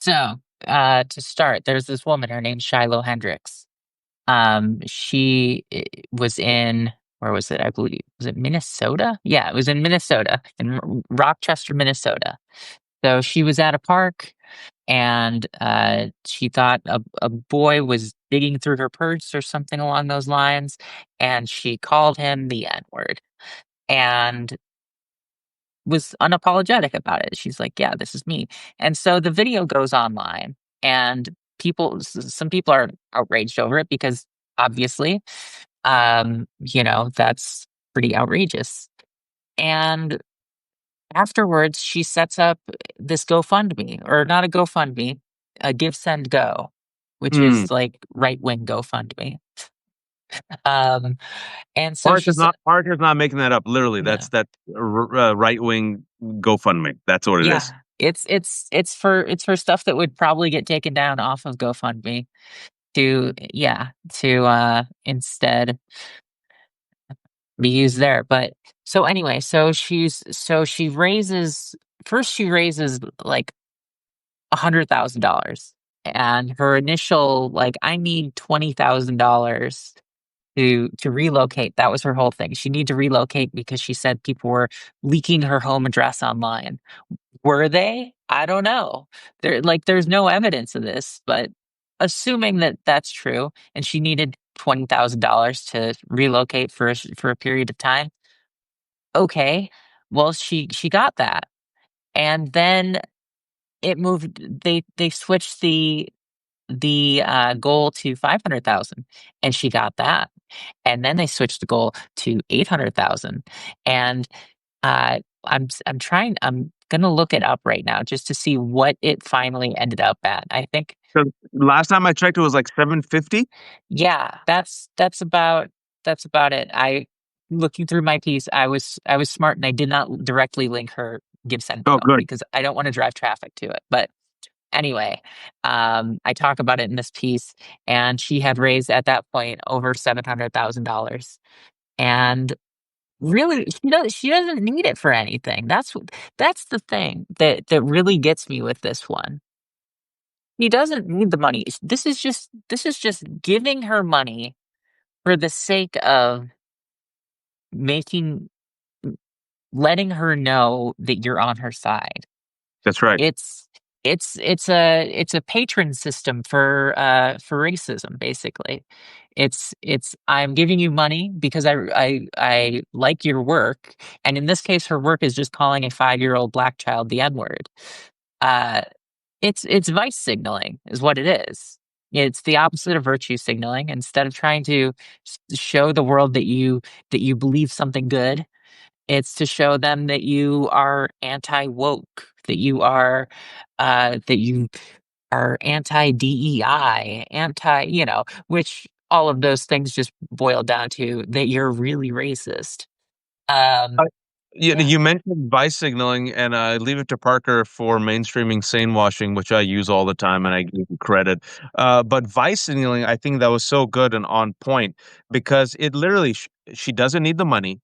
So, to start, there's this woman, her name's Shiloh Hendricks. She was in, where was it? I believe, was it Minnesota? Yeah, it was in Minnesota, in Rochester, Minnesota. So she was at a park and she thought a boy was digging through her purse or something along those lines. And she called him the N word and was unapologetic about it. She's like, yeah, this is me. And so the video goes online and some people are outraged over it because obviously, that's pretty outrageous. And afterwards, she sets up this GoFundMe, or not a GoFundMe, a Give Send Go, which Hmm. is like right wing GoFundMe. Um, and so Parker's not making that up. Literally, no, that right wing GoFundMe. That's what it yeah, is. it's for stuff that would probably get taken down off of GoFundMe to instead be used there. But so anyway, she raises like $100,000. And her initial, like, I need $20,000 to relocate. That was her whole thing. She needed to relocate because she said people were leaking her home address online. Were they? I don't know. There's no evidence of this, but assuming that that's true, and she needed $20,000 to relocate for a period of time. Okay, well she got that, and then it moved. They switched the goal to 500,000 and she got that. And then they switched the goal to 800,000. And I'm gonna look it up right now just to see what it finally ended up at. I think, So last time I checked, it was like 750. yeah, that's about it. I Looking through my piece, I was smart and I did not directly link her Give Send Oh, Go good. because I don't want to drive traffic to it. But anyway, I talk about it in this piece, and she had raised at that point over $700,000. And really, she doesn't need it for anything. That's the thing that really gets me with this one. He doesn't need the money. This is just giving her money for the sake of making letting her know that you're on her side. That's right. It's it's a patron system for racism, basically. It's I'm giving you money because I like your work, and in this case, her work is just calling a 5-year-old black child the N word. Uh, it's vice signaling, is what it is. It's the opposite of virtue signaling. Instead of trying to show the world that you believe something good, it's to show them that you are anti-woke, that you are anti-DEI, which all of those things just boil down to that you're really racist. Um, Uh, You, yeah, you mentioned vice signaling, and I leave it to Parker for mainstreaming sane washing, which I use all the time, and I give you credit. But vice signaling, I think that was so good and on point because it literally, she doesn't need the money.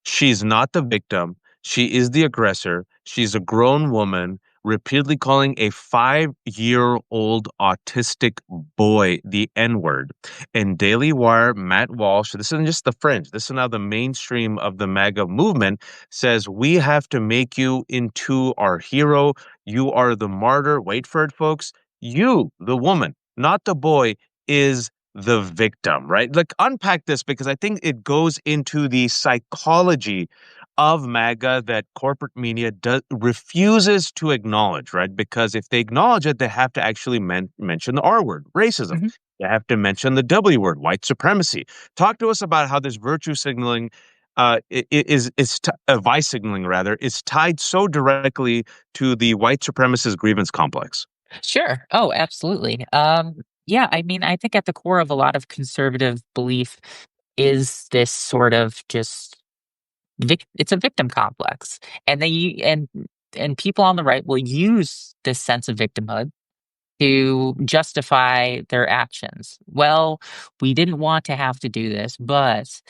She's not the victim. She is the aggressor. She's a grown woman repeatedly calling a 5-year-old autistic boy the N word. In Daily Wire, Matt Walsh, this isn't just the fringe, this is now the mainstream of the MAGA movement, says, "We have to make you into our hero. You are the martyr." Wait for it, folks. You, the woman, not the boy, is the victim, right? Like, unpack this because I think it goes into the psychology of MAGA that corporate media refuses to acknowledge, right? Because if they acknowledge it, they have to actually mention the R word, racism. mhm. They have to mention the W word, white supremacy. Talk to us about how this virtue signaling vice signaling rather is tied so directly to the white supremacist grievance complex. Sure. Oh, absolutely. Yeah, I mean, I think at the core of a lot of conservative belief is this sort of just it's a victim complex, and and people on the right will use this sense of victimhood to justify their actions. Well, we didn't want to have to do this, but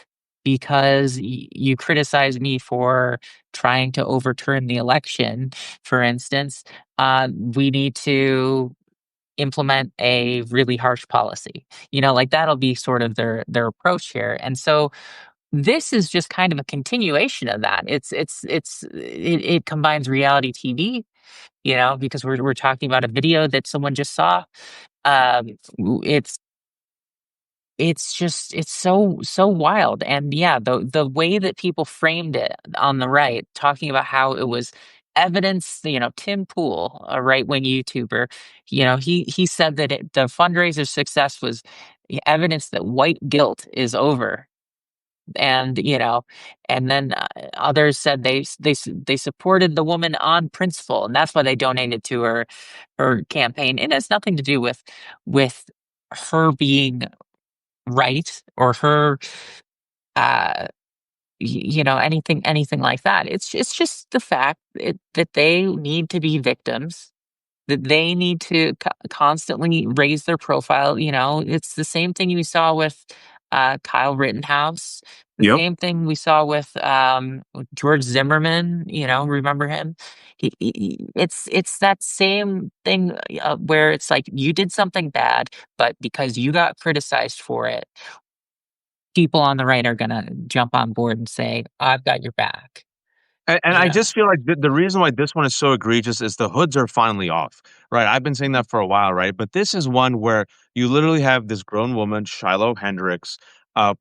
because you criticize me for trying to overturn the election, for instance, we need to implement a really harsh policy. Like that'll be sort of their approach here. And so this is just kind of a continuation of that. It combines reality TV, because we're talking about a video that someone just saw. It's it's so wild. And yeah, the way that people framed it on the right, talking about how it was evidence. Tim Pool, a right wing YouTuber, he said that the fundraiser success was evidence that white guilt is over. And and then others said they supported the woman on principle, and that's why they donated to her campaign. It has nothing to do with her being right, or her uh anything like that. It's just the fact that they need to be victims, that they need to constantly raise their profile. It's the same thing we saw with Kyle Rittenhouse, the Yep. same thing we saw with George Zimmerman. Remember him? It's that same thing, where it's like you did something bad, but because you got criticized for it, people on the right are gonna jump on board and say, "I've got your back." And You I know? just feel like the reason why this one is so egregious is the hoods are finally off, right? I've been saying that for a while, right? But this is one where you literally have this grown woman, Shiloh Hendricks, uh,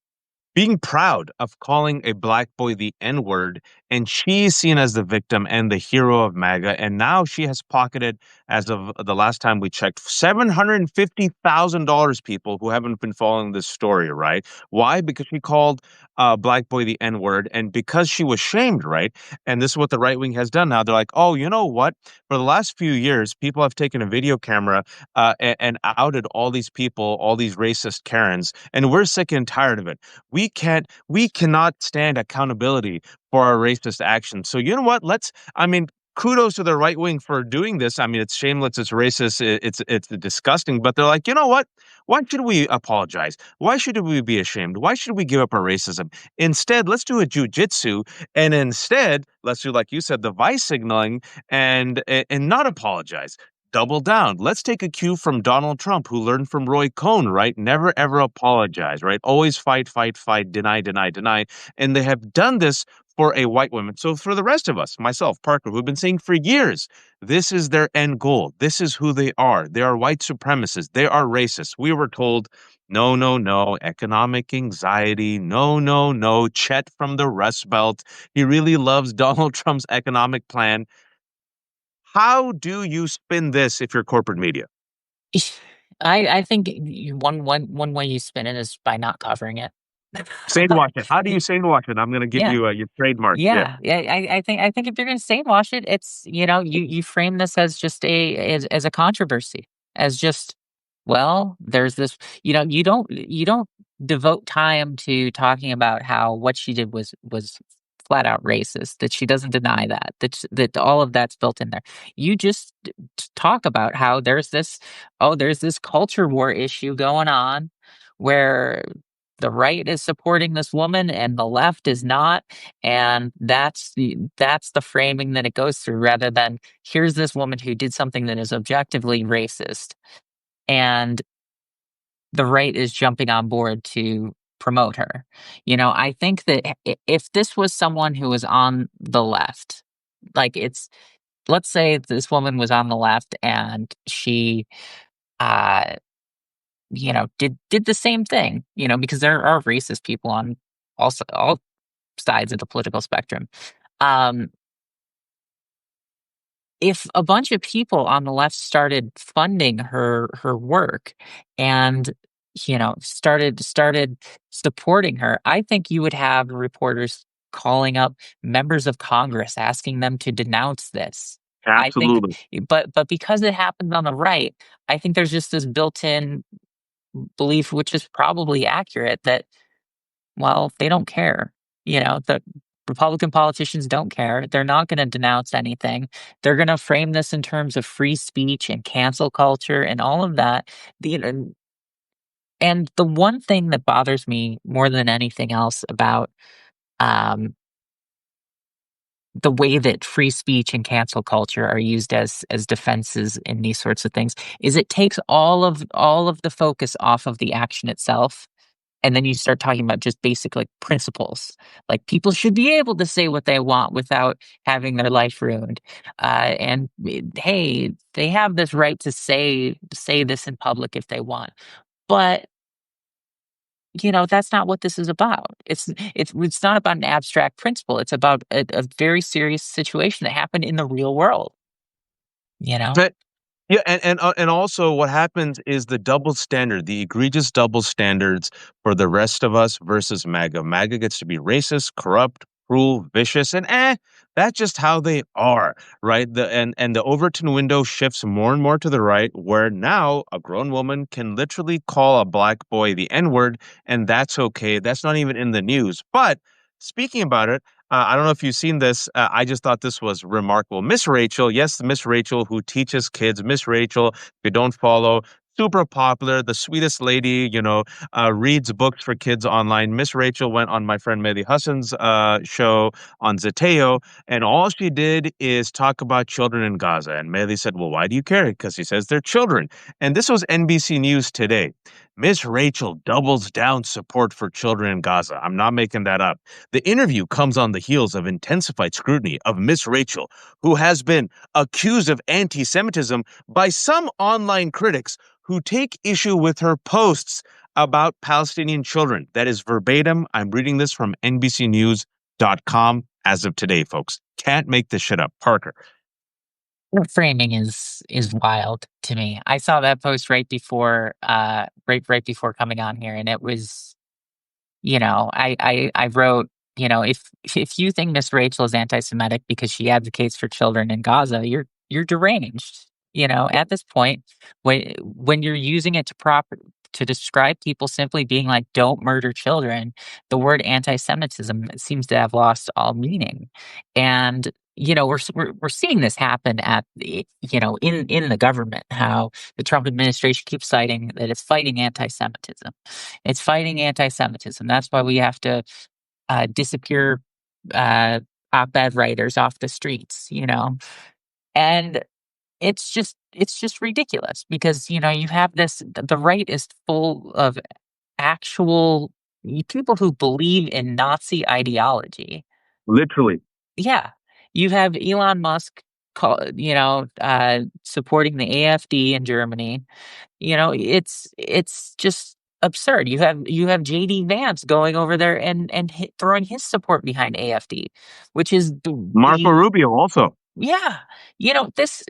being proud of calling a black boy the N word, and she's seen as the victim and the hero of MAGA. And now she has pocketed, as of the last time we checked, $750,000. People who haven't been following this story, right? Why? Because she called black boy the N word, and because she was shamed, right? And this is what the right wing has done now. They're like, oh, you know what? For the last few years, people have taken a video camera and outed all these people, all these racist Karens, and we're sick and tired of it. We cannot stand accountability for our racist actions. So you know what? I mean, kudos to the right wing for doing this. I mean, it's shameless, it's racist, it's disgusting, but they're like, you know what? Why should we apologize? Why should we be ashamed? Why should we give up our racism? Instead, let's do a jujitsu, and instead, let's do, like you said, the vice signaling, and not apologize. Double down. Let's take a cue from Donald Trump, who learned from Roy Cohn, right? Never ever apologize, right? Always fight, fight, fight, deny, deny, deny. And they have done this for a white woman. So for the rest of us, myself, Parker, who've been saying for years, this is their end goal. This is who they are. They are white supremacists. They are racist. We were told, no, no, no, economic anxiety. No, no, no, Chet from the Rust Belt. He really loves Donald Trump's economic plan. How do you spin this if you're corporate media? I think one way you spin it is by not covering it. Sandwash it. How do you sandwash it? I'm going to give Yeah. you your trademark. Yeah. Yeah. I think if you're gonna sandwash it, it's you frame this as just as a controversy, as just, well, there's this, you don't devote time to talking about how what she did was flat out racist, that she doesn't deny that all of that's built in there. You just talk about how there's this culture war issue going on, where the right is supporting this woman and the left is not, and that's the framing that it goes through, rather than here's this woman who did something that is objectively racist, and the right is jumping on board to promote her. I think that if this was someone who was on the left, like, let's say this woman was on the left and she uh did the same thing, because there are racist people on all sides of the political spectrum. Um, if a bunch of people on the left started funding her work, and started supporting her, I think you would have reporters calling up members of Congress asking them to denounce this. I think, Absolutely. but because it happens on the right, I think there's just this built-in belief, which is probably accurate, that, well, they don't care. The Republican politicians don't care. They're not going to denounce anything. They're going to frame this in terms of free speech and cancel culture and all of that. The, you know, And the one thing that bothers me more than anything else about, um, the way that free speech and cancel culture are used as defenses in these sorts of things is it takes all of the focus off of the action itself, and then you start talking about just basic, like, principles. Like, people should be able to say what they want without having their life ruined, and, hey, they have this right to say this in public if they want, but that's not what this is about. It's not about an abstract principle. It's about a very serious situation that happened in the real world, you know? Yeah, and also what happens is the double standard, the egregious double standards for the rest of us versus MAGA. MAGA gets to be racist, corrupt, cruel, vicious, and that's just how they are, right? The Overton window shifts more and more to the right, where now a grown woman can literally call a black boy the N-word, and that's okay. That's not even in the news. But speaking about it, I don't know if you've seen this. I just thought this was remarkable. Miss Rachel, yes, Miss Rachel who teaches kids. Miss Rachel, if you don't follow, super popular, the sweetest lady, reads books for kids online. Miss Rachel went on my friend Mehdi Hassan's show on Zateo, and all she did is talk about children in Gaza. And Mehdi said, well, why do you care? Because he says they're children. And this was NBC News today. Miss Rachel doubles down support for children in Gaza. I'm not making that up. The interview comes on the heels of intensified scrutiny of Miss Rachel, who has been accused of anti Semitism by some online critics who take issue with her posts about Palestinian children. That is verbatim. I'm reading this from NBCnews.com as of today, folks. Can't make this shit up. Parker. The framing is wild to me. I saw that post right before coming on here, and it was, I wrote, if you think Miss Rachel is anti-Semitic because she advocates for children in Gaza, you're deranged. At this point, when you're using it to describe people simply being like, "Don't murder children," the word anti-Semitism seems to have lost all meaning, and we're seeing this happen in the government. How the Trump administration keeps citing that it's fighting anti-Semitism. It's fighting anti-Semitism. That's why we have to disappear uh, op-ed writers off the streets, and it's just ridiculous because you have the right is full of actual people who believe in Nazi ideology. Literally. Yeah, you have Elon Musk supporting the AfD in Germany. It's just absurd. You have JD Vance going over there and throwing his support behind AfD, which is Marco Rubio also. yeah, this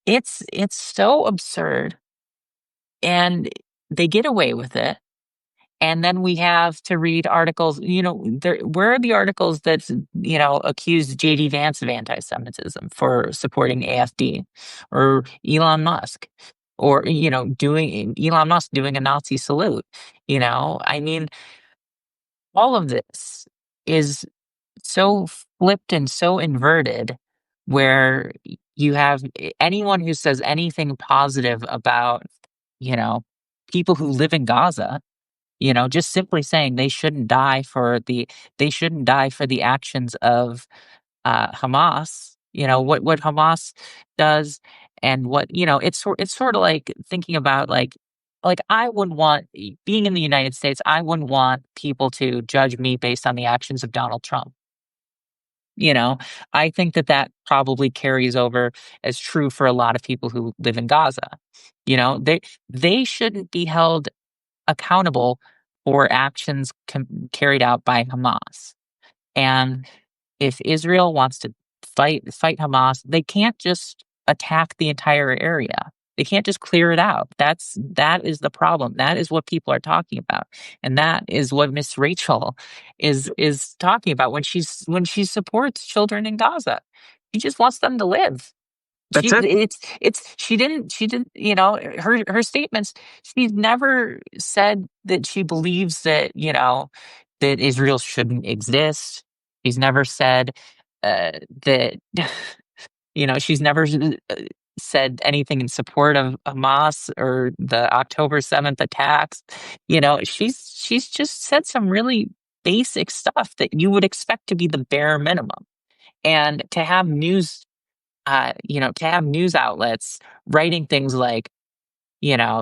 it's so absurd, and they get away with it. And then we have to read articles, where are the articles that, accuse JD Vance of anti-Semitism for supporting AfD or Elon Musk or, doing Elon Musk doing a Nazi salute, I mean, all of this is so flipped and so inverted where you have anyone who says anything positive about, you know, people who live in Gaza, just simply saying they shouldn't die for the actions of Hamas, what Hamas does and it's sort of like thinking about like I wouldn't want being in the United States, I wouldn't want people to judge me based on the actions of Donald Trump. You know, I think that probably carries over as true for a lot of people who live in Gaza. They shouldn't be held accountable for actions carried out by Hamas. And if Israel wants to fight Hamas, they can't just attack the entire area. They can't just clear it out. That is the problem. That is what people are talking about, and that is what Miss Rachel is talking about when she supports children in Gaza. She just wants them to live. That's it. She didn't her statements. She's never said that she believes that Israel shouldn't exist. She's never said that she's never said anything in support of Hamas or the October 7th attacks. She's just said some really basic stuff that you would expect to be the bare minimum. And to have news outlets writing things like,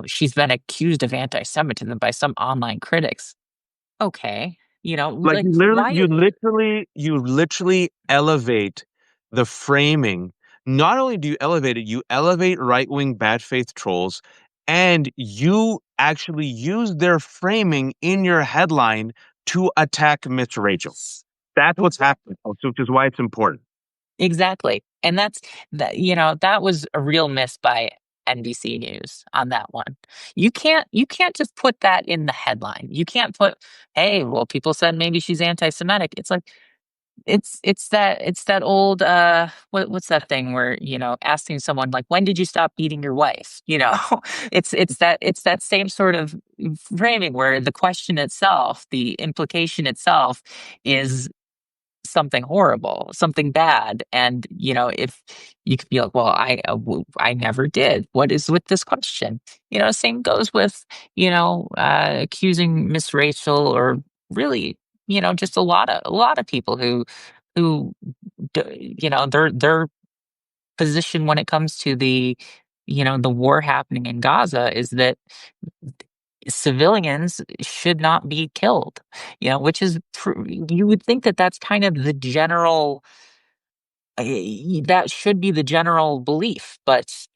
she's been accused of anti-Semitism by some online critics. Okay. Like Like, why? you literally elevate the framing. Not only do you elevate it, you elevate right-wing bad faith trolls, and you actually use their framing in your headline to attack Miss Rachel. That's what's happening, folks, which is why it's important. Exactly. And that was a real miss by NBC News on that one. You can't just put that in the headline. You can't put, hey, well, people said maybe she's anti-Semitic. It's like it's that old what's that thing where, asking someone like, when did you stop beating your wife? It's that same sort of framing where the question itself, the implication itself is something horrible, something bad. And, if you could be like, well, I never did. What is with this question? Same goes with, accusing Miss Rachel, or really, just a lot of people who, their position when it comes to the war happening in Gaza is that civilians should not be killed, which is you would think that that's kind of the general that should be the general belief, but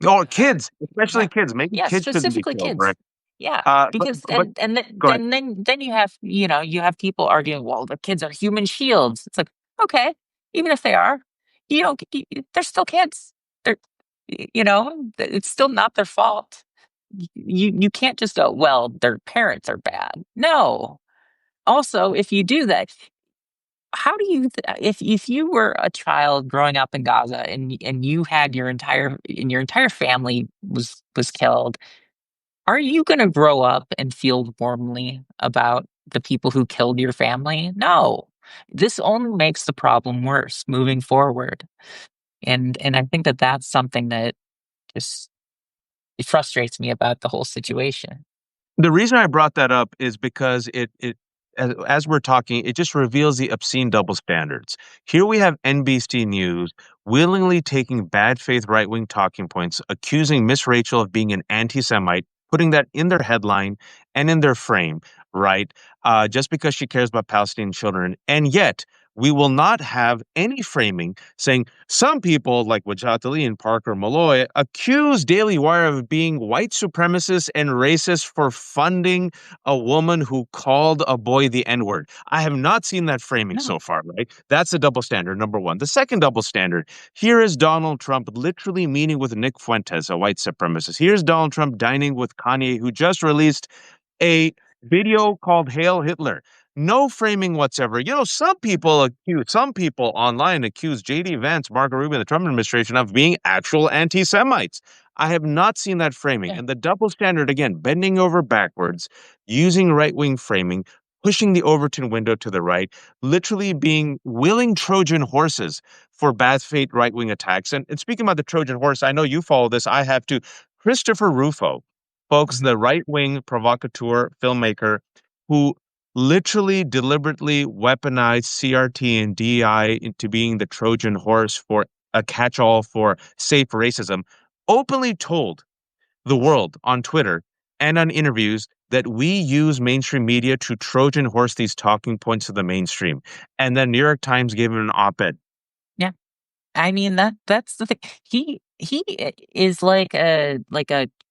Oh, uh, kids, especially yeah, kids. Maybe yeah, kids shouldn't be specifically killed, kids. right? Yeah, But because but and then go ahead. then you have people arguing, well, the kids are human shields. It's like, okay, even if they are, they're still kids. They're it's still not their fault. You can't just go, well, their parents are bad. No. Also, if you do that, how do if you were a child growing up in Gaza, and you had your entire family was killed, are you going to grow up and feel warmly about the people who killed your family? No. This only makes the problem worse moving forward. And I think that that's something that just it frustrates me about the whole situation. The reason I brought that up is because as we're talking, it just reveals the obscene double standards. Here we have NBC News willingly taking bad faith right wing talking points, accusing Miss Rachel of being an anti Semite, putting that in their headline and in their frame, right? Just because she cares about Palestinian children. And yet, we will not have any framing saying some people like Wajat Ali and Parker Malloy accuse Daily Wire of being white supremacist and racist for funding a woman who called a boy the N-word. I have not seen that framing No. so far, right? That's a double standard, number one. The second double standard, here is Donald Trump literally meeting with Nick Fuentes, a white supremacist. Here's Donald Trump dining with Kanye, who just released a video called Hail Hitler. No framing whatsoever. Some people online accuse JD Vance, Marco Rubio, and the Trump administration of being actual anti Semites. I have not seen that framing. Yeah. And the double standard, again, bending over backwards, using right wing framing, pushing the Overton window to the right, literally being willing Trojan horses for bad faith right wing attacks. And speaking about the Trojan horse, I know you follow this. I have to. Christopher Rufo, folks, Mhm. the right wing provocateur filmmaker who literally deliberately weaponized CRT and DI into being the Trojan horse for a catch all for safe racism, openly told the world on Twitter and on interviews that we use mainstream media to Trojan horse these talking points to the mainstream. And then New York Times gave him an op-ed. Yeah. I mean, that's the thing. He is like a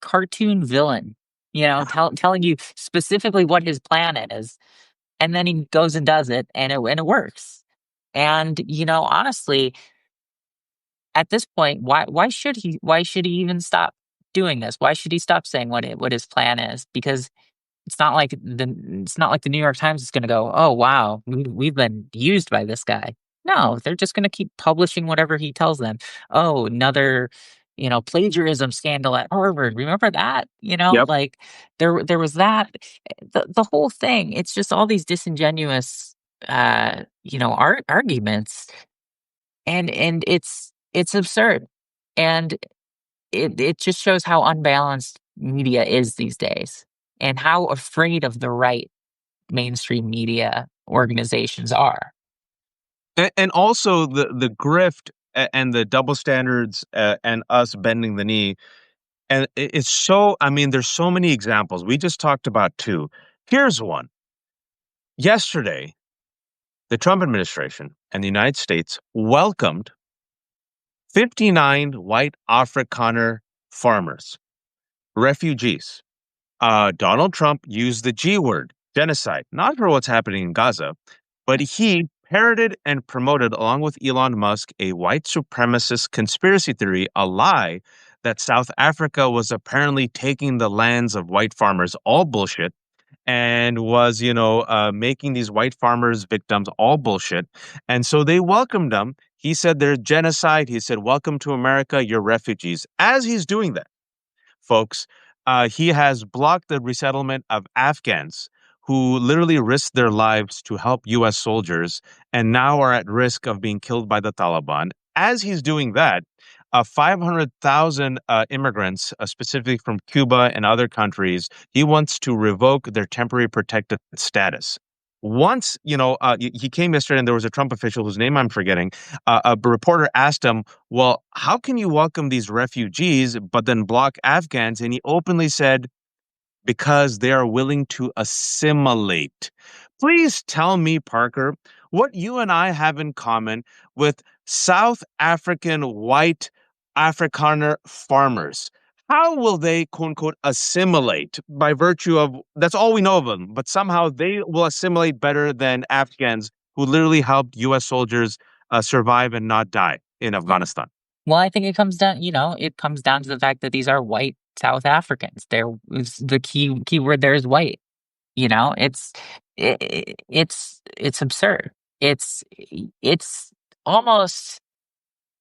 cartoon villain, telling you specifically what his plan is, and then he goes and does it, and it works. And honestly, at this point, why should he even stop doing this? Why should he stop saying what his plan is? Because it's not like the New York Times is going to go, oh wow, we've been used by this guy. No, they're just going to keep publishing whatever he tells them. Oh, another plagiarism scandal at Harvard. Remember that? Yep. Like there was that. The whole thing. It's just all these disingenuous arguments, and it's absurd. And it just shows how unbalanced media is these days and how afraid of the right mainstream media organizations are. And also the grift and the double standards and us bending the knee. And it's so, I mean, there's so many examples. We just talked about two. Here's one. Yesterday, the Trump administration and the United States welcomed 59 white Afrikaner farmers, refugees. Donald Trump used the G word, genocide, not for what's happening in Gaza, but he parroted and promoted, along with Elon Musk, a white supremacist conspiracy theory, a lie that South Africa was apparently taking the lands of white farmers, all bullshit, and was, making these white farmers victims, all bullshit. And so they welcomed them. He said there's genocide. He said, welcome to America, you're refugees. As he's doing that, folks, he has blocked the resettlement of Afghans who literally risked their lives to help U.S. soldiers and now are at risk of being killed by the Taliban. As he's doing that, 500,000 immigrants, specifically from Cuba and other countries, he wants to revoke their temporary protected status. Once, he came yesterday and there was a Trump official whose name I'm forgetting. A reporter asked him, well, how can you welcome these refugees but then block Afghans? And he openly said, because they are willing to assimilate. Please tell me, Parker, what you and I have in common with South African white Afrikaner farmers. How will they, quote unquote, assimilate by virtue of that's all we know of them, but somehow they will assimilate better than Afghans who literally helped U.S. soldiers survive and not die in Yeah. Afghanistan? Well, I think it comes down to the fact that these are white South Africans. The key word there is white. It's absurd. It's almost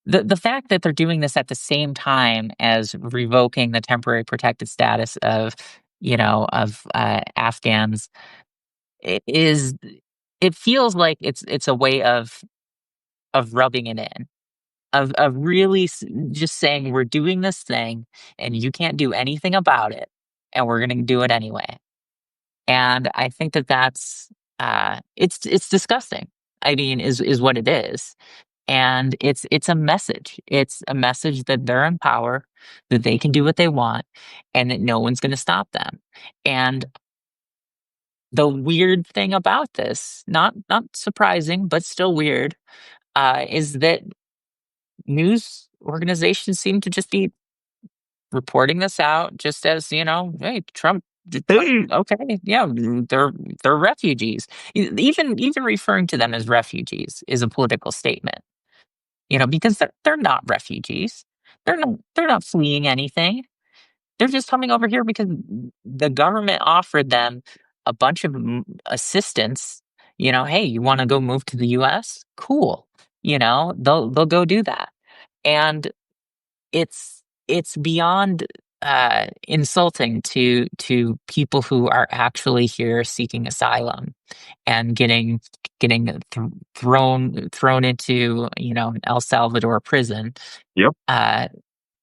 the fact that they're doing this at the same time as revoking the temporary protected status of Afghans is it feels like it's a way of rubbing it in of really just saying we're doing this thing and you can't do anything about it and we're going to do it anyway. And I think that that's it's disgusting. I mean, is what it is. And it's a message. It's a message that they're in power, that they can do what they want, and that no one's going to stop them. And the weird thing about this, not surprising, but still weird, is that news organizations seem to just be reporting this out just as, hey, Trump, Hey, okay, yeah, they're refugees. Even referring to them as refugees is a political statement, because they're not refugees. They're not fleeing anything. They're just coming over here because the government offered them a bunch of assistance. Hey, you want to go move to the US? Cool. They'll go do that. And it's beyond insulting to people who are actually here seeking asylum and getting thrown into an El Salvador prison yep. uh,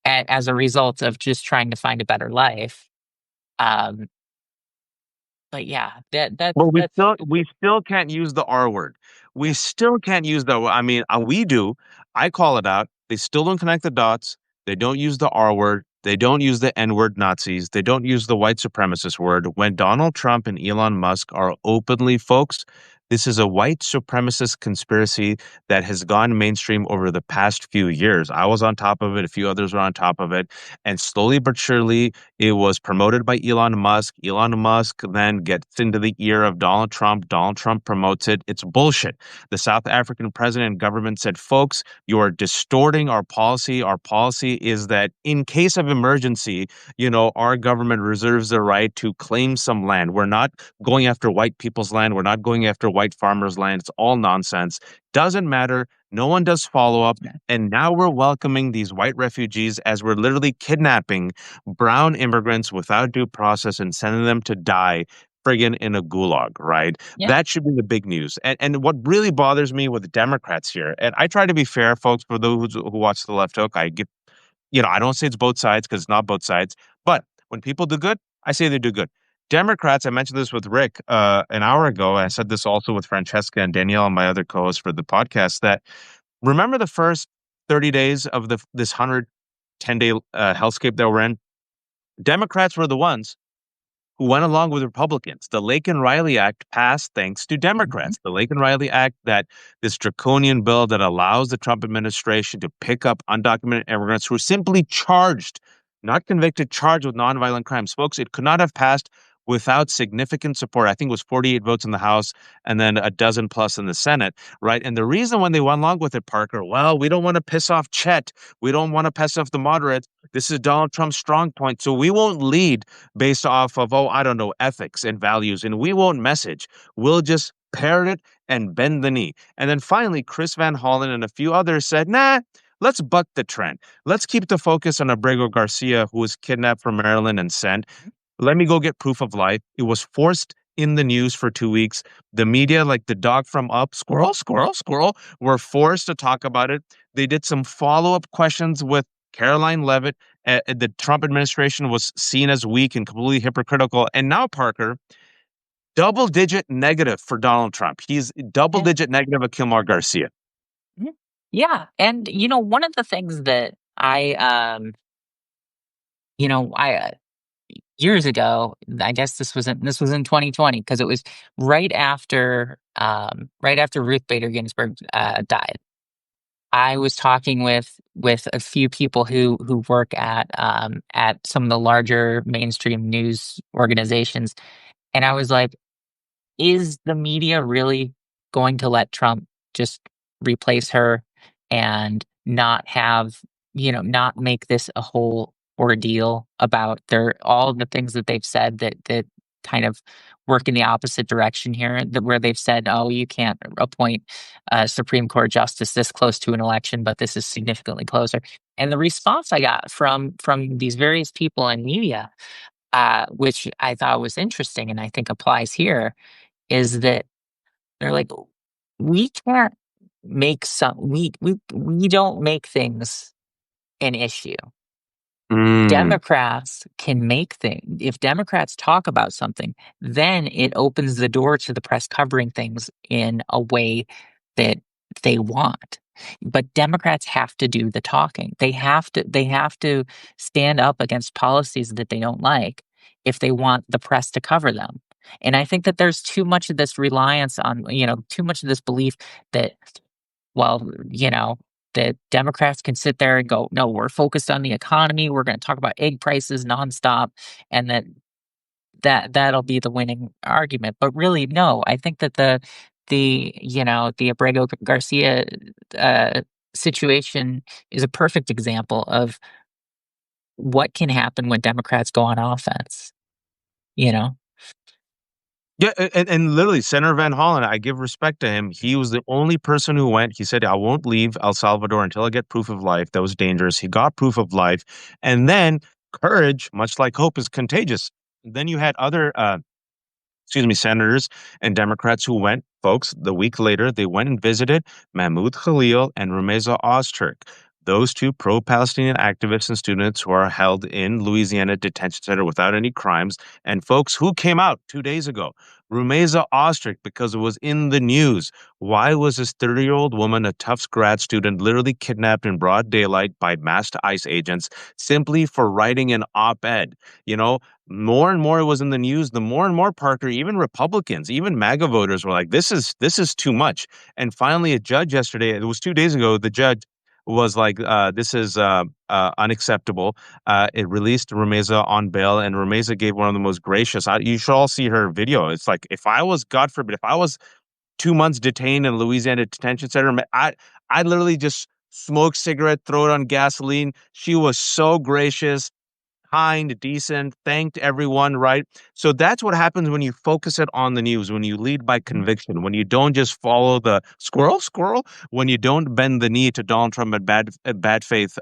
as a result of just trying to find a better life. Um, but yeah, Well, we that's still we still can't use the R word. We still can't use the. I mean, we do. I call it out. They still don't connect the dots. They don't use the R word. They don't use the N word Nazis. They don't use the white supremacist word. When Donald Trump and Elon Musk are openly, folks, this is a white supremacist conspiracy that has gone mainstream over the past few years. I was on top of it. A few others were on top of it. And slowly but surely, it was promoted by Elon Musk. Elon Musk then gets into the ear of Donald Trump. Donald Trump promotes it. It's bullshit. The South African president and government said, folks, you are distorting our policy. Our policy is that in case of emergency, our government reserves the right to claim some land. We're not going after white people's land. We're not going after white farmers' land. It's all nonsense. Doesn't matter. No one does follow up. And now we're welcoming these white refugees as we're literally kidnapping brown immigrants without due process and sending them to die friggin' in a gulag, right? yeah. That should be the big news. And what really bothers me with the Democrats here, and I try to be fair, folks, for those who watch the Left Hook, I get I don't say it's both sides because it's not both sides. But when people do good, I say they do good. Democrats, I mentioned this with Rick an hour ago. I said this also with Francesca and Danielle, and my other co-host for the podcast, that remember the first 30 days of this 110-day hellscape that we're in? Democrats were the ones who went along with Republicans. The Lake and Riley Act passed thanks to Mhm. Democrats. The Lake and Riley Act, that this draconian bill that allows the Trump administration to pick up undocumented immigrants who are simply charged, not convicted, charged with nonviolent crimes. Folks, it could not have passed without significant support. I think it was 48 votes in the House and then a dozen plus in the Senate, right? And the reason when they went along with it, Parker, well, we don't want to piss off Chet. We don't want to piss off the moderates. This is Donald Trump's strong point. So we won't lead based off of, oh, I don't know, ethics and values, and we won't message. We'll just parrot it and bend the knee. And then finally, Chris Van Hollen and a few others said, nah, let's buck the trend. Let's keep the focus on Abrego Garcia, who was kidnapped from Maryland and sent. Let me go get proof of life. It was forced in the news for 2 weeks. The media, like the dog from Up, squirrel, squirrel, squirrel, were forced to talk about it. They did some follow-up questions with Caroline Levitt. The Trump administration was seen as weak and completely hypocritical. And now, Parker, double digit negative for Donald Trump. He's double Yeah. digit negative of Kilmar Garcia. Mhm. Yeah, and one of the things that I years ago, I guess this was in 2020 because it was right after Ruth Bader Ginsburg died. I was talking with a few people who work at some of the larger mainstream news organizations, and I was like, is the media really going to let Trump just replace her and not make this a whole ordeal about all the things that they've said that kind of work in the opposite direction here, where they've said, oh, you can't appoint a Supreme Court justice this close to an election, but this is significantly closer. And the response I got from these various people in media, which I thought was interesting and I think applies here, is that they're like, we can't make some we don't make things an issue. Mm. Democrats can make things. If Democrats talk about something, then it opens the door to the press covering things in a way that they want. But Democrats have to do the talking. They have to stand up against policies that they don't like if they want the press to cover them. And I think that there's too much of this reliance on, too much of this belief that, well, that Democrats can sit there and go, no, we're focused on the economy. We're going to talk about egg prices nonstop, and that'll be the winning argument. But really, no. I think that the Abrego Garcia situation is a perfect example of what can happen when Democrats go on offense. You know. Yeah, and literally, Senator Van Hollen, I give respect to him. He was the only person who went. He said, I won't leave El Salvador until I get proof of life. That was dangerous. He got proof of life. And then courage, much like hope, is contagious. Then you had other senators and Democrats who went, folks, the week later, they went and visited Mahmoud Khalil and Rumeza Ozturk. Those two pro-Palestinian activists and students who are held in Louisiana detention center without any crimes. And folks, who came out 2 days ago? Rumeza Ozturk, because it was in the news. Why was this 30-year-old woman, a Tufts grad student, literally kidnapped in broad daylight by masked ICE agents simply for writing an op-ed? You know, more and more it was in the news, the more and more, Parker, even Republicans, even MAGA voters were like, this is too much. And finally, a judge yesterday, it was 2 days ago, the judge was like, this is unacceptable. It released Rumeza on bail, and Rumeza gave one of the most gracious. You should all see her video. It's like, if I was, God forbid, if I was 2 months detained in Louisiana detention center, I literally just smoke cigarette, throw it on gasoline. She was so gracious, kind, decent, thanked everyone, right? So that's what happens when you focus it on the news, when you lead by conviction, when you don't just follow the squirrel, squirrel, when you don't bend the knee to Donald Trump at bad faith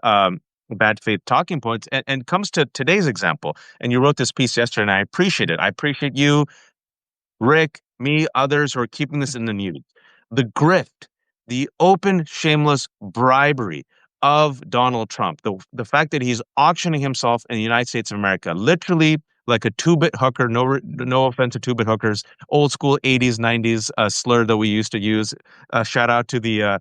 talking points. And comes to today's example. And you wrote this piece yesterday, and I appreciate it. I appreciate you, Rick, me, others who are keeping this in the news. The grift, the open, shameless bribery of Donald Trump. The fact that he's auctioning himself in the United States of America, literally like a two-bit hooker. No offense to two-bit hookers. Old school 80s, 90s slur that we used to use. Shout out to the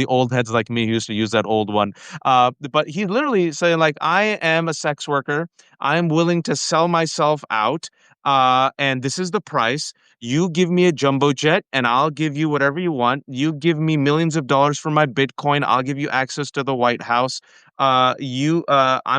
old heads like me who used to use that old one. But he's literally saying like, I am a sex worker. I am willing to sell myself out. And this is the price. You give me a jumbo jet and I'll give you whatever you want. You give me millions of dollars for my Bitcoin. I'll give you access to the White House. I'm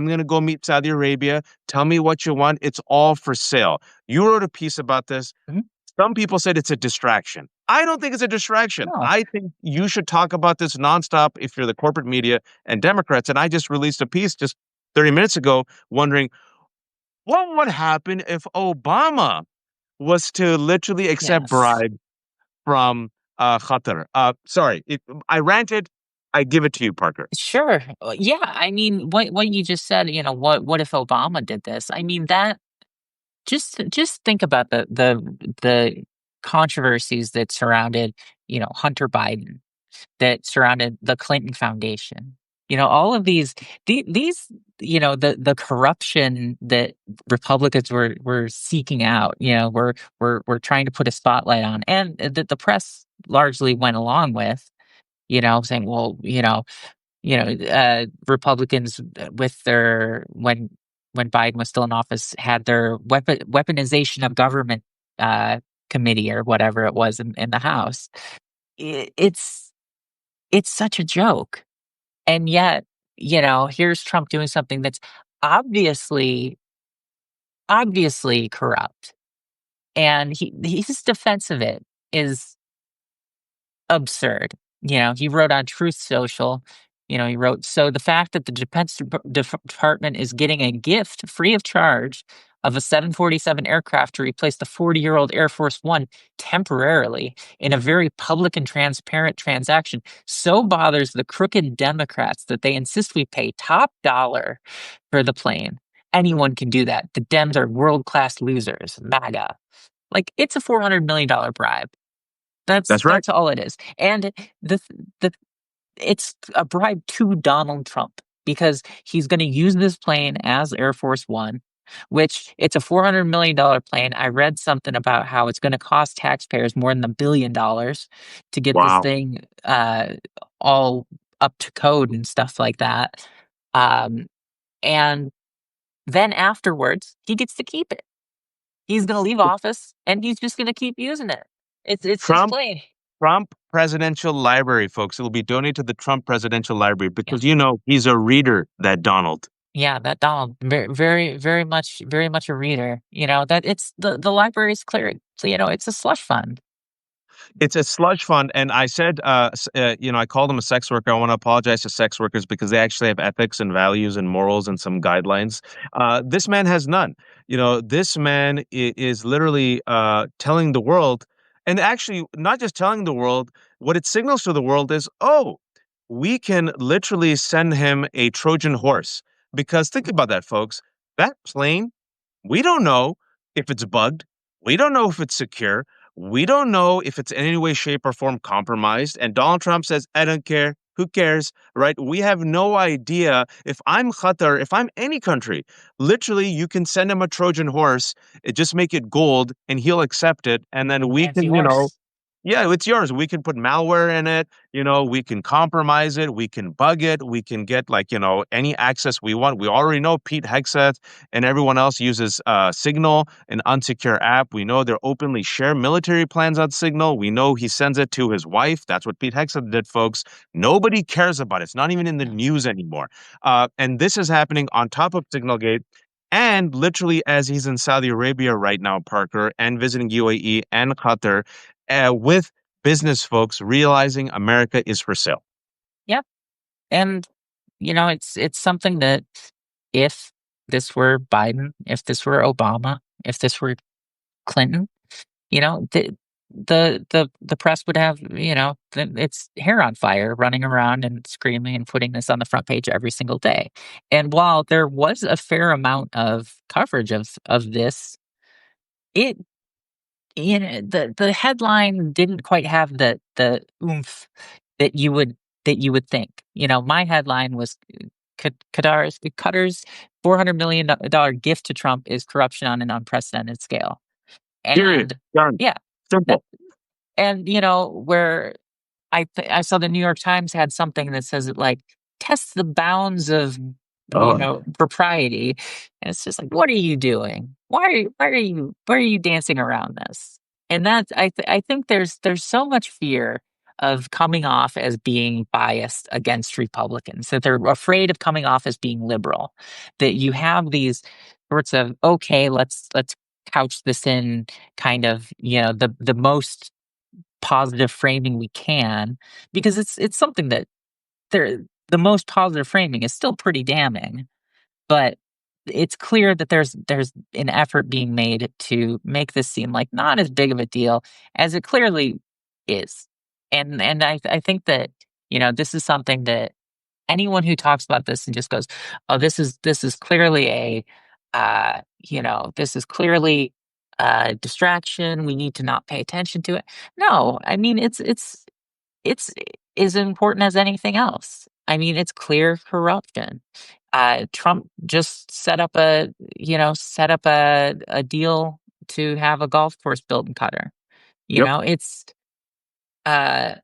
going to go meet Saudi Arabia. Tell me what you want. It's all for sale. You wrote a piece about this. Mhm. Some people said it's a distraction. I don't think it's a distraction. No, I think you should talk about this nonstop if you're the corporate media and Democrats. And I just released a piece just 30 minutes ago wondering what would happen if Obama was to literally accept yes. bribe from Qatar. Sorry, I ranted. I give it to you, Parker. Sure. Yeah, I mean, what you just said, what if Obama did this? I mean, that just think about the controversies that surrounded, Hunter Biden, that surrounded the Clinton Foundation. All of these, the corruption that Republicans were seeking out, were trying to put a spotlight on, and that the press largely went along with, saying, well, Republicans with their when Biden was still in office had their weaponization of government uh, committee or whatever it was in the House. It's such a joke, and yet here's Trump doing something that's obviously corrupt, and his defense of it is absurd. He wrote on Truth Social, he wrote, "So the fact that the Department is getting a gift free of charge of a 747 aircraft to replace the 40-year-old Air Force One temporarily in a very public and transparent transaction so bothers the crooked Democrats that they insist we pay top dollar for the plane. Anyone can do that. The Dems are world-class losers, MAGA." Like, it's a $400 million bribe. That's right. That's all it is. And the the it's a bribe to Donald Trump because he's gonna use this plane as Air Force One, which it's a $400 million plane. I read something about how it's gonna cost taxpayers more than $1 billion to get this Wow. thing, all up to code and stuff like that. Um, and then afterwards, he gets to keep it. He's gonna leave office, and he's just gonna keep using it. It's his Trump plane. Trump Presidential Library, folks. It will be donated to the Trump Presidential Library Yeah. because he's a reader, that Donald. Yeah, that Donald, very much a reader. That it's the library is clear. So, it's a slush fund. It's a sludge fund, and I said, I called him a sex worker. I want to apologize to sex workers because they actually have ethics and values and morals and some guidelines. This man has none. This man is literally telling the world, and actually not just telling the world. What it signals to the world is, oh, we can literally send him a Trojan horse. Because think about that, folks. That plane, we don't know if it's bugged. We don't know if it's secure. We don't know if it's in any way, shape, or form compromised. And Donald Trump says, I don't care. Who cares? Right? We have no idea. If I'm Qatar, if I'm any country, literally, you can send him a Trojan horse, just make it gold, and he'll accept it. And then we And it's can, yours. yeah, it's yours. We can put malware in it. We can compromise it. We can bug it. We can get any access we want. We already know Pete Hegseth and everyone else uses Signal, an unsecure app. We know they're openly share military plans on Signal. We know he sends it to his wife. That's what Pete Hegseth did, folks. Nobody cares about it. It's not even in the Yeah. news anymore. And this is happening on top of Signalgate. And literally, as he's in Saudi Arabia right now, Parker, and visiting UAE and Qatar, with business folks realizing America is for sale. Yeah. And it's something that if this were Biden, if this were Obama, if this were Clinton, the press would have, its hair on fire, running around and screaming and putting this on the front page every single day. And while there was a fair amount of coverage of this, it the headline didn't quite have the oomph that you would that you would think. My headline was Qatar's $400 million gift to Trump is corruption on an unprecedented scale. Period. And Done. yeah, that, Simple. and where I saw the New York Times had something that says it like tests the bounds of Oh, propriety, and it's just like, what are you doing? Why are you dancing around this? And that's I think there's so much fear of coming off as being biased against Republicans, that they're afraid of coming off as being liberal, that you have these sorts of, okay, let's couch this in kind of the most positive framing we can, because it's something that the most positive framing is still pretty damning, but it's clear that there's an effort being made to make this seem like not as big of a deal as it clearly is. And I think that this is something that anyone who talks about this and just goes, oh, this is clearly this is clearly a distraction, we need to not pay attention to it. No, I mean, it's as important as anything else. I mean, it's clear corruption. Trump just set up a deal to have a golf course built in Qatar. yep. It's uh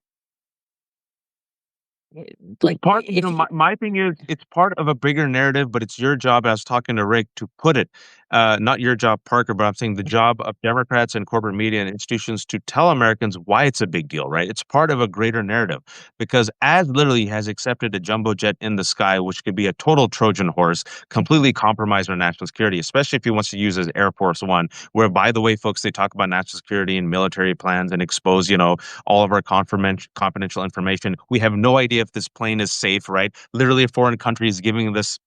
It's like, part, if my thing is it's part of a bigger narrative, but it's your job, as talking to Rick, to put it, not your job, Parker, but I'm saying the job of Democrats and corporate media and institutions to tell Americans why it's a big deal, right? It's part of a greater narrative because as literally has accepted a jumbo jet in the sky, which could be a total Trojan horse, completely compromise our national security, especially if he wants to use as Air Force One, where, by the way, folks, they talk about national security and military plans and expose, all of our confidential information. We have no idea if this plane is safe, right? Literally, a foreign country is giving this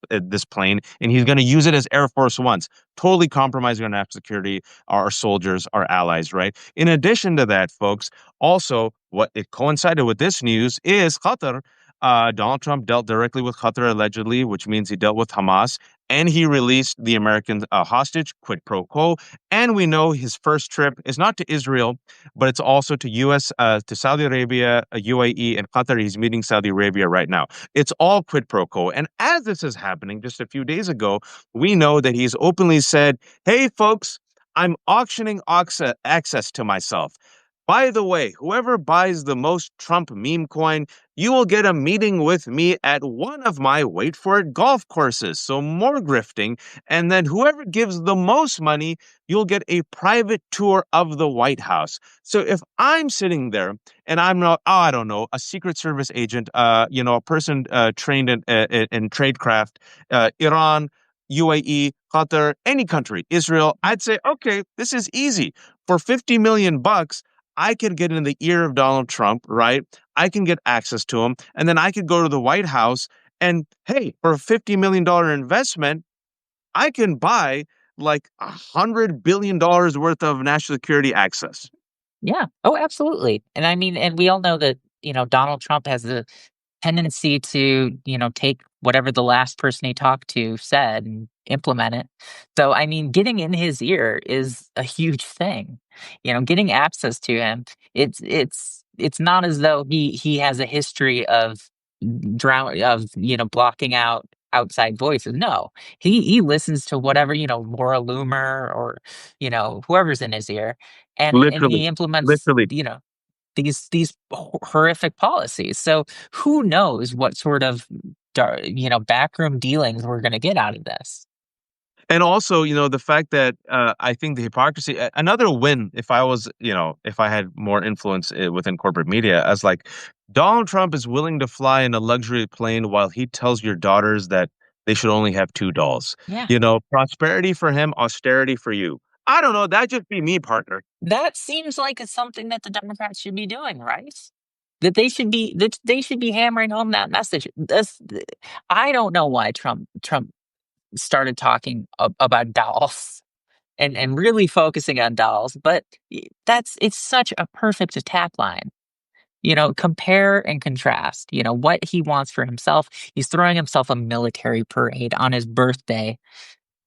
plane, and he's going to use it as Air Force Ones, totally compromising our national security, our soldiers, our allies, right? In addition to that, folks, also what it coincided with this news is Qatar. Donald Trump dealt directly with Qatar allegedly, which means he dealt with Hamas, and he released the American hostage, quid pro quo. And we know his first trip is not to Israel, but it's also to to Saudi Arabia, UAE, and Qatar. He's meeting Saudi Arabia right now. It's all quid pro quo. And as this is happening, just a few days ago, we know that he's openly said, "Hey, folks, I'm auctioning access to myself. By the way, whoever buys the most Trump meme coin, you will get a meeting with me at one of my, wait for it, golf courses." So more grifting. And then whoever gives the most money, you'll get a private tour of the White House. So if I'm sitting there and I'm not, I don't know, a Secret Service agent, a person trained in tradecraft, Iran, UAE, Qatar, any country, Israel, I'd say, okay, this is easy. For 50 million bucks, I could get in the ear of Donald Trump, right? I can get access to him, and then I could go to the White House and, hey, for a $50 million investment, I can buy like $100 billion worth of national security access. Yeah. Oh, absolutely. And I mean, and we all know that, Donald Trump has the tendency to, take whatever the last person he talked to said and implement it. So, I mean, getting in his ear is a huge thing. Getting access to him, it's not as though he has a history of blocking out outside voices. No, he listens to whatever, Laura Loomer or, whoever's in his ear, and Literally, he implements, literally. these horrific policies. So who knows what sort of backroom dealings we're going to get out of this? And also, the fact that I think the hypocrisy, another win, if I was, if I had more influence within corporate media, as like Donald Trump is willing to fly in a luxury plane while he tells your daughters that they should only have two dolls. Yeah, Prosperity for him, austerity for you. I don't know. That just be me, partner. that seems like it's something that the Democrats should be doing, right? That they should be hammering home that message. I don't know why Trump started talking about dolls and really focusing on dolls, but it's such a perfect attack line. Compare and contrast, what he wants for himself. He's throwing himself a military parade on his birthday.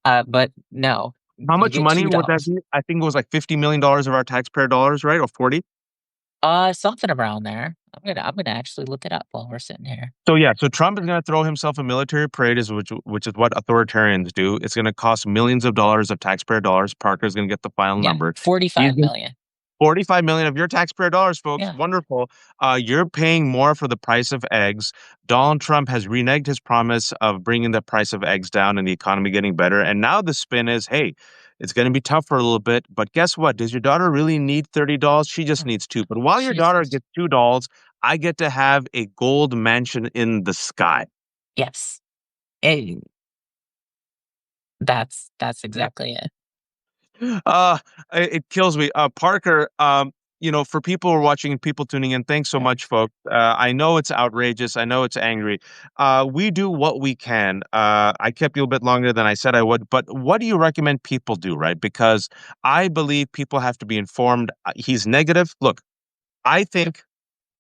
But no, How you much get money would that $2. be? I think it was like $50 million of our taxpayer dollars, right? Or 40? Something around there. I'm gonna actually look it up while we're sitting here. So yeah, so Trump is going to throw himself a military parade, which is what authoritarians do. It's going to cost millions of dollars of taxpayer dollars. Parker's going to get the final Yeah, number. He's 45 going million. 45 million of your taxpayer dollars, folks. Yeah. Wonderful. You're paying more for the price of eggs. Donald Trump has reneged his promise of bringing the price of eggs down and the economy getting better. And now the spin is, hey, it's going to be tough for a little bit. But guess what? Does your daughter really need $30? She just Mm, needs two. But while your She's daughter gets $2, I get to have a gold mansion in the sky. yes. Eh, that's exactly it. Uh, it kills me. Parker, for people who are watching and people tuning in, thanks so Yeah. much, folks. I know it's outrageous. I know it's angry. We do what we can. I kept you a bit longer than I said I would, but what do you recommend people do, right? Because I believe people have to be informed. He's negative. Look, I think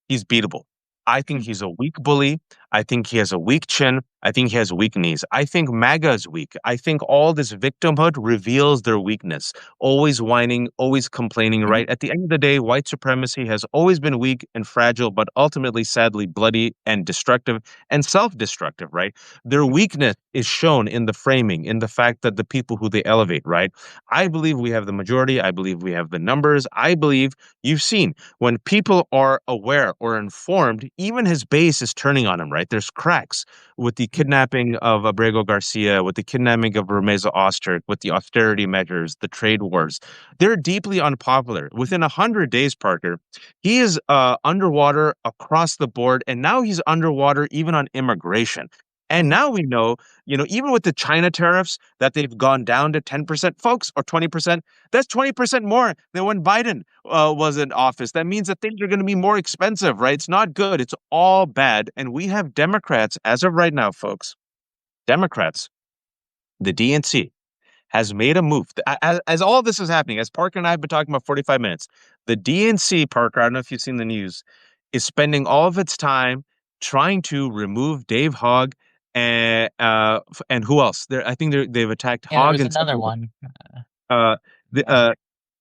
he's beatable. I think Mm, he's a weak bully. I think he has a weak chin. I think he has weak knees. I think MAGA is weak. I think all this victimhood reveals their weakness. Always whining, always complaining, mhm, right? At the end of the day, white supremacy has always been weak and fragile, but ultimately, sadly, bloody and destructive and self destructive, right? Their mhm. weakness is shown in the framing, in the fact that the people who they elevate, right? I believe we have the majority. I believe we have the numbers. I believe you've seen when people are aware or informed, even his base is turning on him, right? There's cracks with the kidnapping of Abrego Garcia, with the kidnapping of Romeza Oster, with the austerity measures, the trade wars. They're deeply unpopular. Within 100 days, Parker, he is underwater across the board, and now he's underwater even on immigration. And Mhm. now we know, even with the China tariffs, that they've gone down to 10%, folks, or 20%. That's 20% more than when Biden was in office. That means that things are going to be more expensive, right? It's not good. It's all bad. And we have Democrats, as of right now, folks, Democrats, the DNC has made a move. As all this is happening, as Parker and I have been talking about 45 minutes, the DNC, Parker, I don't know if you've seen the news, is spending all of its time trying to remove Dave Hogg and who else? I think they've attacked Yeah, there Hogg was and another someone. one. Uh, the,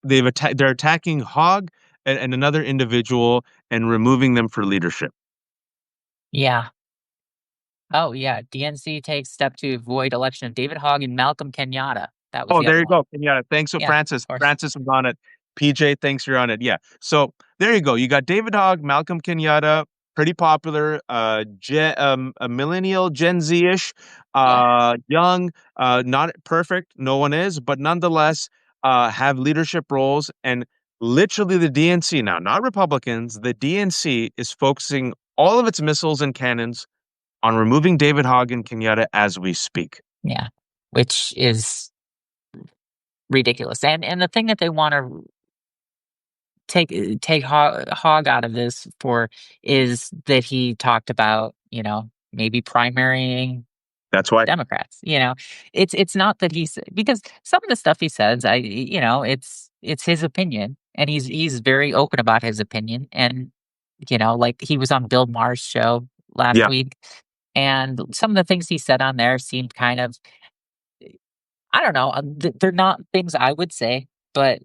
Yeah. they're attacking Hogg and another individual and removing them for leadership. Yeah. Oh, yeah. DNC takes step to avoid election of David Hogg and Malcolm Kenyatta. That was Oh, the there other you one. go. Yeah, thanks. So Yeah, of Francis, course. Francis was on it. PJ, thanks you're on it. Yeah. So there you go. You got David Hogg, Malcolm Kenyatta, pretty popular, a millennial, Gen Z-ish, Yeah. young, not perfect. No one is, but nonetheless, have leadership roles. And literally the DNC now, not Republicans, the DNC is focusing all of its missiles and cannons on removing David Hogg and Kenyatta as we speak. Yeah. Which is ridiculous. And the thing that they wanna take Hogg out of this for is that he talked about, maybe primarying That's why. Democrats, It's not that he's because some of the stuff he says, it's his opinion, and he's very open about his opinion, and, like, he was on Bill Maher's show last Yeah. week, and some of the things he said on there seemed kind of I don't know, they're not things I would say, but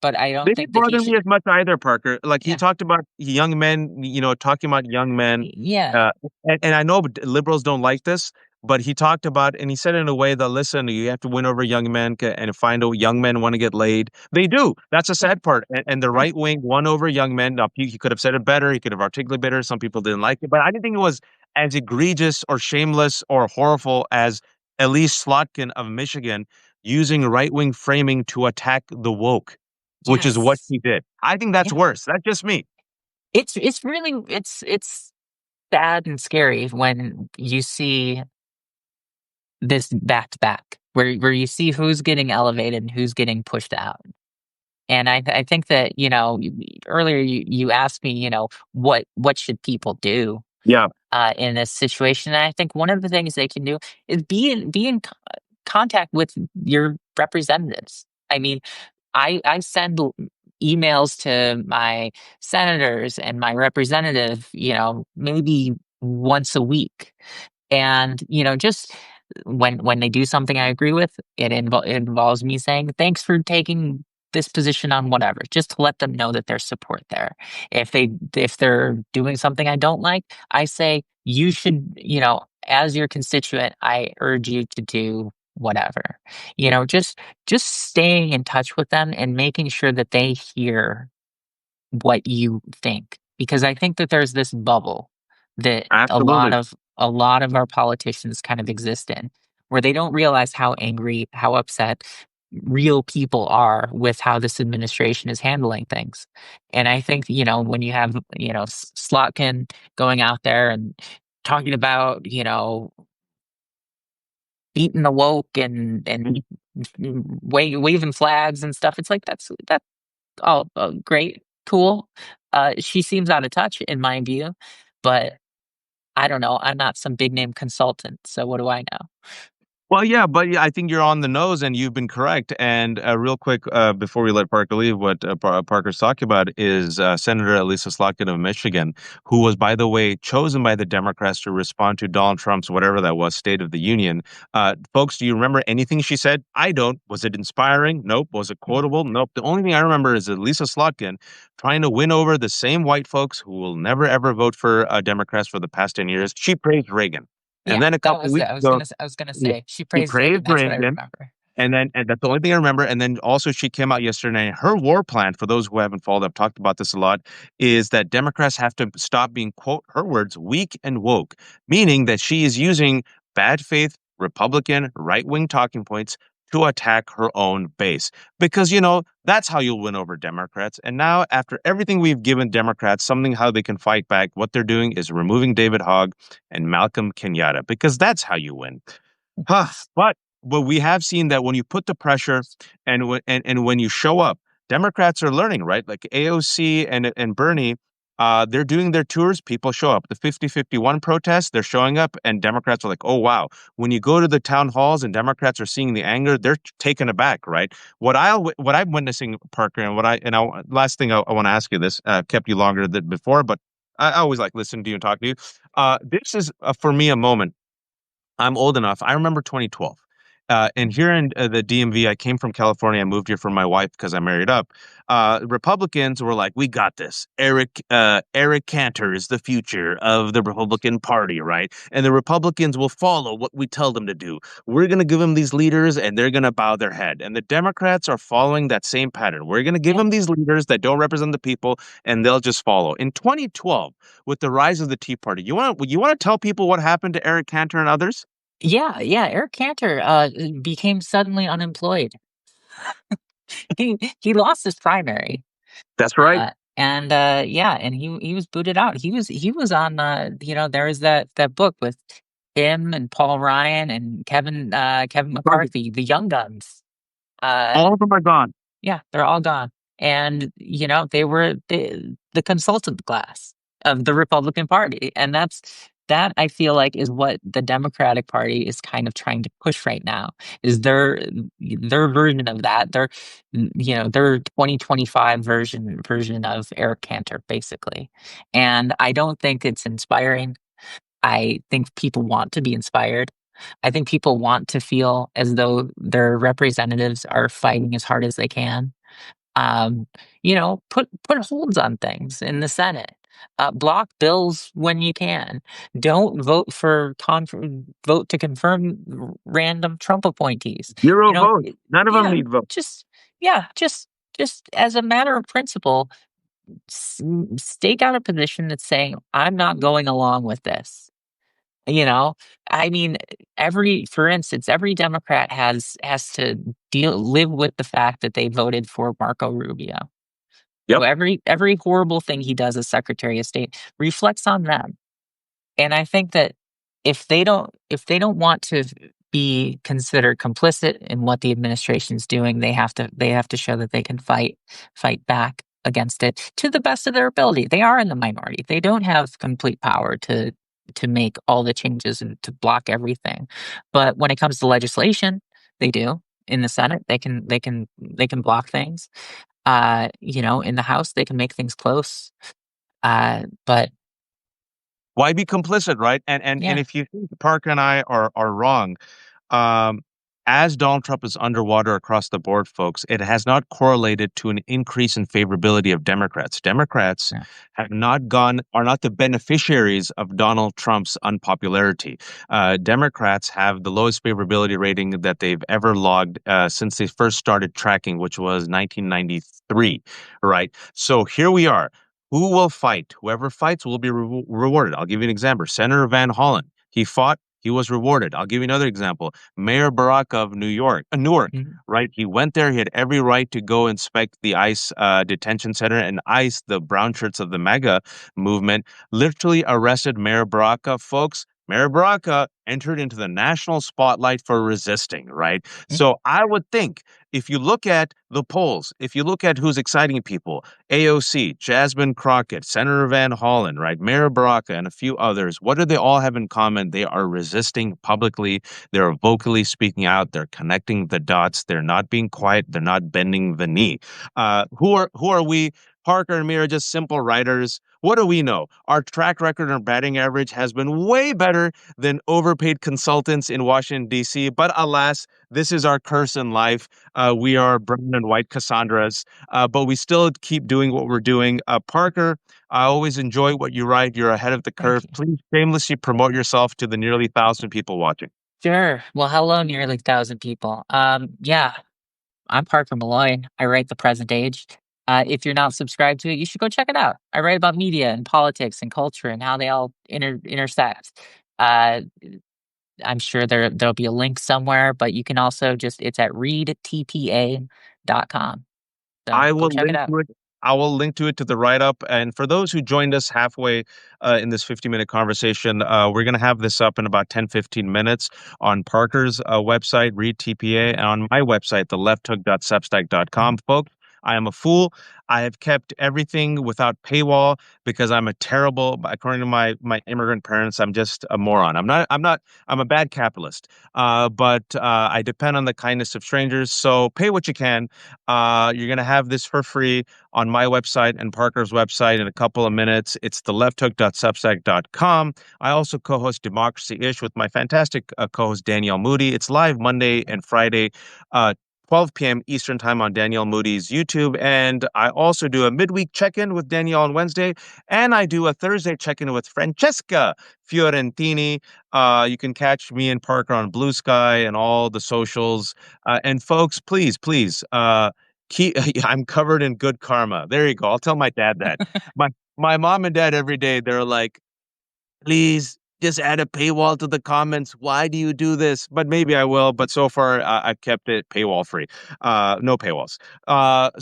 I They don't didn't think that he bother me should. as much either, Parker. Like he Yeah. talked about young men, talking about young men. Yeah. Uh, and I know liberals don't like this, but he talked about, and he said it in a way that, listen, you have to win over young men and find out young men want to get laid. They do. That's the Yeah. sad part. And the Yeah. right wing won over young men. Now, he could have said it better. He could have articulated better. Some people didn't like it, but I didn't think it was as egregious or shameless or horrible as Elise Slotkin of Michigan using right wing framing to attack the woke, which is what Yes. he did. I think that's Yeah. worse. That's just me. It's really it's sad and scary when you see this back to back, where you see who's getting elevated and who's getting pushed out. And I think that, earlier you asked me, what should people do Yeah. in this situation? And I think one of the things they can do is be in contact with your representatives. I mean, I send emails to my senators and my representative, maybe once a week. And, just when they do something I agree with, it involves me saying, thanks for taking this position on whatever, just to let them know that there's support there. If they're doing something I don't like, I say you should, as your constituent, I urge you to do whatever. Just staying in touch with them and making sure that they hear what you think, because I think that there's this bubble that Absolutely. a lot of our politicians kind of exist in, where they don't realize how angry, how upset real people are with how this administration is handling things. And I think, when you have, Slotkin going out there and talking about, beating the woke and waving flags and stuff, it's like that's all great, cool. She seems out of touch in my view, but I don't know. I'm not some big name consultant, so what do I know? Well, yeah, but yeah, I think you're on the nose, and you've been correct. And real quick, before we let Parker leave, what Parker's talking about is Senator Elisa Slotkin of Michigan, who was, by the way, chosen by the Democrats to respond to Donald Trump's whatever that was, State of the Union. Folks, do you remember anything she said? I don't. Was it inspiring? Nope. Was it quotable? Nope. The only thing I remember is Elisa Slotkin trying to win over the same white folks who will never ever vote for Democrats for the past 10 years. She praised Reagan. And Yeah, then a that couple was it. weeks ago, I was gonna yeah, say she she praised Reagan. praised That's what I Reagan, remember. and that's the only thing I remember. And then also she came out yesterday. And her war plan, for those who haven't followed, I've talked about this a lot, is that Democrats have to stop being, quote, her words, weak and woke, meaning that she is using bad faith Republican right wing talking points to attack her own base. Because, that's how you'll win over Democrats. And now, after everything we've given Democrats, something how they can fight back, what they're doing is removing David Hogg and Malcolm Kenyatta, because that's how you win. Huh, but we have seen that when you put the pressure and when you show up, Democrats are learning, right? Like AOC and Bernie, they're doing their tours, people show up. The 50-51 protests, they're showing up, and Democrats are like, oh wow. When you go to the town halls and Democrats are seeing the anger, they're taken aback, right? What I'm witnessing, Parker, last thing I want to ask you this, kept you longer than before, but I always like listen to you and talk to you. This is for me a moment. I'm old enough. I remember 2012. And here in the DMV, I came from California. I moved here for my wife because I married up. Republicans were like, "We got this. Eric Cantor is the future of the Republican Party, right? And the Republicans will follow what we tell them to do. We're going to give them these leaders, and they're going to bow their head. And the Democrats are following that same pattern. We're going to give Yeah, them these leaders that don't represent the people, and they'll just follow." In 2012, with the rise of the Tea Party, you want to tell people what happened to Eric Cantor and others? yeah. Eric Cantor became suddenly unemployed. He lost his primary. That's right. And yeah, and he was booted out. He was on there was that book with him and Paul Ryan and Kevin McCarthy, the Young Guns. Uh All of them are gone. yeah, they're all gone. And they were the consultant class of the Republican Party. And that I feel like is what the Democratic Party is kind of trying to push right now, is their version of that. Their 2025 version of Eric Cantor, basically. And I don't think it's inspiring. I think people want to be inspired. I think people want to feel as though their representatives are fighting as hard as they can. Um, put holds on things in the Senate. Block bills when you can. Don't vote to confirm random Trump appointees. Zero votes. None of them Yeah, need votes. just yeah, just as a matter of principle, stake out a position that's saying I'm not going along with this. You know, I mean, for instance, every Democrat has to live with the fact that they voted for Marco Rubio. So Yep. every horrible thing he does as Secretary of State reflects on them. And I think that if they don't want to be considered complicit in what the administration is doing, they have to show that they can fight back against it to the best of their ability. They are in the minority. They don't have complete power to make all the changes and to block everything. But when it comes to legislation, they do. In the Senate, they can block things. In the House, they can make things close. But Why be complicit, right? And yeah, if you think Parker and I are wrong, um, as Donald Trump is underwater across the board, folks, it has not correlated to an increase in favorability of Democrats. Democrats Yeah. are not the beneficiaries of Donald Trump's unpopularity. Democrats have the lowest favorability rating that they've ever logged since they first started tracking, which was 1993, right? So here we are. Who will fight? Whoever fights will be rewarded. I'll give you an example. Senator Van Hollen, he fought, he was rewarded. I'll give you another example. Mayor Barack of Newark, Mhm. right? He went there. He had every right to go inspect the ICE detention center, and ICE, the brown shirts of the MAGA movement, literally arrested Mayor Baraka. Folks, Mayor Baraka entered into the national spotlight for resisting, right? So I would think if you look at the polls, if you look at who's exciting people, AOC, Jasmine Crockett, Senator Van Hollen, right? Mayor Baraka, and a few others, what do they all have in common? They are resisting publicly. They're vocally speaking out. They're connecting the dots. They're not being quiet. They're not bending the knee. Who are we? Parker and me are just simple writers. What do we know? Our track record and batting average has been way better than overpaid consultants in Washington, D.C. But alas, this is our curse in life. We are brown and white Cassandras, but we still keep doing what we're doing. Parker, I always enjoy what you write. You're ahead of the Thank curve. you. Please shamelessly promote yourself to the nearly 1,000 people watching. Sure. Well, hello, nearly 1,000 people. Yeah, I'm Parker Malloy. I write The Present Age. If you're not subscribed to it, you should go check it out. I write about media and politics and culture and how they all intersect. Uh, I'm sure there'll be a link somewhere, but you can also just it's at readtpa.com. So I go will check it link out. to it. I will link to it to the write up. And for those who joined us halfway in this 50-minute conversation, we're going to have this up in about 10, 15 minutes on Parker's website, Read TPA, and on my website, theleftook.substack.com. Folks, I am a fool. I have kept everything without paywall because I'm a terrible, according to my immigrant parents, I'm just a moron. I'm a bad capitalist. But I depend on the kindness of strangers. So pay what you can. You're going to have this for free on my website and Parker's website in a couple of minutes. It's theleftook.substack.com. I also co-host Democracy-ish with my fantastic co-host Danielle Moody. It's live Monday and Friday, 12 p.m. Eastern Time on Danielle Moody's YouTube. And I also do a midweek check-in with Danielle on Wednesday. And I do a Thursday check-in with Francesca Fiorentini. You can catch me and Parker on Blue Sky and all the socials. And folks, please, please, I'm covered in good karma. There you go. I'll tell my dad that. My mom and dad every day, they're like, please just add a paywall to the comments. Why do you do this? But maybe I will. But so far, I've kept it paywall free. No paywalls.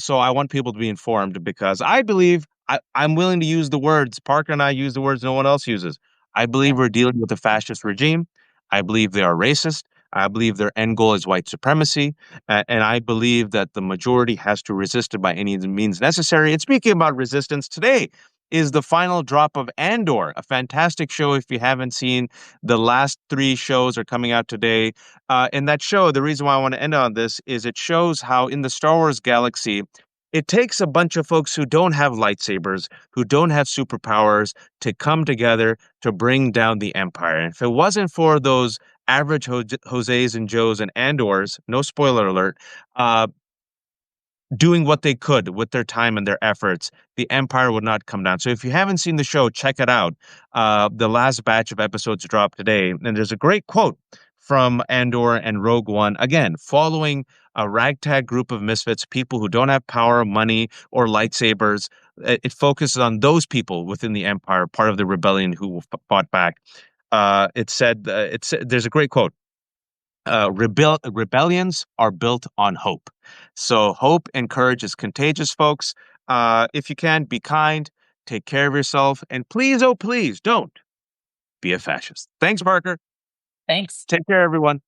So I want people to be informed because I believe I'm willing to use the words. Parker and I use the words no one else uses. I believe Yeah. we're dealing with a fascist regime. I believe they are racist. I believe their end goal is white supremacy. And I believe that the majority has to resist it by any means necessary. And speaking about resistance, today is the final drop of Andor, a fantastic show. If you haven't seen, the last three shows are coming out today. In that show, the reason why I want to end on this is it shows how in the Star Wars galaxy, it takes a bunch of folks who don't have lightsabers, who don't have superpowers, to come together to bring down the Empire. And if it wasn't for those average Jose's and Joes and Andors, no spoiler alert, uh, doing what they could with their time and their efforts, the empire would not come down. So if you haven't seen the show, check it out. The last batch of episodes dropped today, and there's a great quote from Andor and Rogue One. Again, following a ragtag group of misfits, people who don't have power, money, or lightsabers. It focuses on those people within the empire, part of the rebellion who fought back. There's a great quote. Rebellions are built on hope. So hope and courage is contagious, folks. If you can, be kind, take care of yourself, and please, oh please, don't be a fascist. Thanks, Parker. Thanks. Take care, everyone.